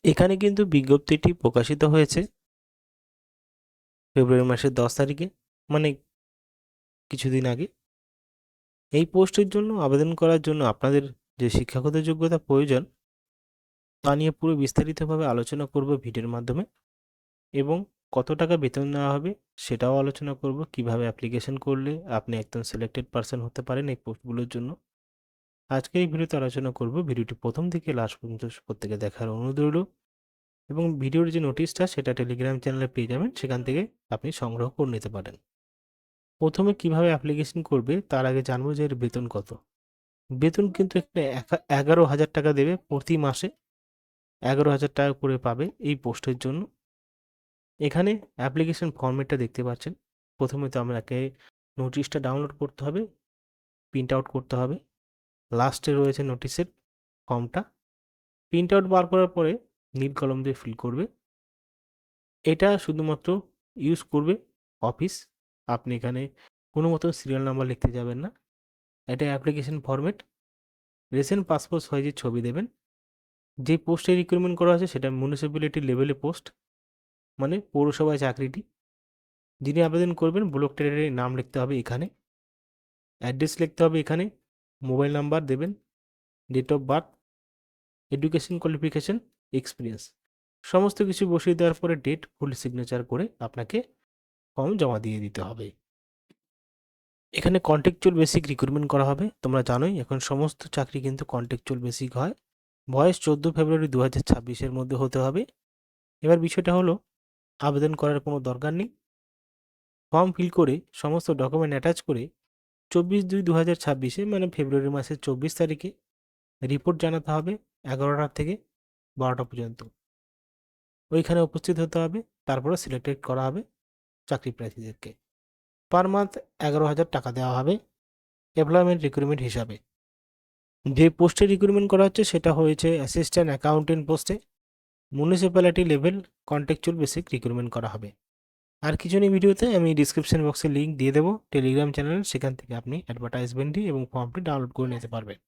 এখানে কিন্তু বিজ্ঞপ্তিটি প্রকাশিত হয়েছে ফেব্রুয়ারি মাসের 10 তারিখে, মানে কিছুদিন আগে। এই পোস্টের জন্য আবেদন করার জন্য আপনাদের যে শিক্ষাগত যোগ্যতা প্রয়োজন তা নিয়ে পুরো বিস্তারিতভাবে আলোচনা করব ভিডিওর মাধ্যমে, এবং কত টাকা বেতন নেওয়া হবে সেটাও আলোচনা করব। কিভাবে অ্যাপ্লিকেশন করলে আপনি একদম সিলেক্টেড পারসন হতে পারেন এই পোস্টগুলোর জন্য। আজকে এই ভিডিওতে আলোচনা করব। ভিডিওটি প্রথম থেকে লাস্ট পর্যন্ত প্রত্যেকে দেখার অনুরোধ রইল, এবং ভিডিওর যে নোটিশটা সেটা টেলিগ্রাম চ্যানেলে পেয়ে যাবেন, সেখান থেকে আপনি সংগ্রহ করে নিতে পারেন। প্রথমে কিভাবে অ্যাপ্লিকেশন করবে তার আগে জানবো যে এর বেতন কত। বেতন কিন্তু এখানে 11,000 টাকা দেবে প্রতি মাসে। 11,000 টাকা করে পাবে এই পোস্টের জন্য। এখানে অ্যাপ্লিকেশন ফর্মেটটা দেখতে পাচ্ছেন। প্রথমে তো আপনাকে নোটিশটা ডাউনলোড করতে হবে, প্রিন্ট আউট করতে হবে। লাস্টে রয়েছে নোটিশের ফর্মটা। প্রিন্ট আউট বার করার পরে নীল কলম দিয়ে ফিল করবে। এটা শুধুমাত্র ইউজ করবে অফিস। আপনি এখানে কোনো মতো সিরিয়াল নাম্বার লিখতে যাবেন না। এটা অ্যাপ্লিকেশন ফর্মেট। রিসেন্ট পাসপোর্ট সাইজের ছবি দেবেন। যে পোস্টে রিক্রুটমেন্ট করা আছে সেটা মিউনিসিপ্যালিটি লেভেলে পোস্ট, মানে পৌরসভায় চাকরিটি। যিনি আবেদন করবেন ব্লক টেরিটরির নাম লিখতে হবে এখানে, অ্যাড্রেস লিখতে হবে এখানে, মোবাইল নাম্বার দেবেন, date of birth, education qualification, experience, সমস্ত কিছু বসিয়ে দেওয়ার পরে ডেট ফুল সিগনেচার করে আপনাকে ফর্ম জমা দিয়ে দিতে হবে। এখানে কন্ট্রাকচুয়াল বেসিক রিক্রুটমেন্ট করা হবে। তোমরা জানোই এখন সমস্ত চাকরি কিন্তু কন্ট্রাকচুয়াল বেসিক হয়। বয়স 14 ফেব্রুয়ারি 2026-এর মধ্যে হতে হবে। এবার বিষয়টা হলো আবেদন করার কোনো দরকার নেই। ফর্ম ফিল করে সমস্ত ডকুমেন্ট অ্যাটাচ করে 24/2/2026 মানে ফেব্রুয়ারি মাসের 24 তারিখে রিপোর্ট জানাতে হবে 11টা থেকে 12টা পর্যন্ত। ওইখানে উপস্থিত হতে হবে। তারপরে সিলেক্টেড করা হবে চাকরি প্রার্থীদেরকে। পার মান্থ 11,000 টাকা দেওয়া হবে এমপ্লয়মেন্ট রিক্রুটমেন্ট হিসাবে। যে পোস্টে রিক্রুটমেন্ট করা হচ্ছে সেটা হয়েছে অ্যাসিস্ট্যান্ট অ্যাকাউন্টেন্ট পোস্টে। Municipality level contractual basic recruitment করা হবে। আর কিছু নেই ভিডিওতে, আমি ডিসক্রিপশন বক্সে লিঙ্ক দিয়ে দেবো টেলিগ্রাম চ্যানেল, সেখান থেকে আপনি অ্যাডভার্টাইজমেন্টটি এবং ফর্মটি ডাউনলোড করে নিতে পারবেন।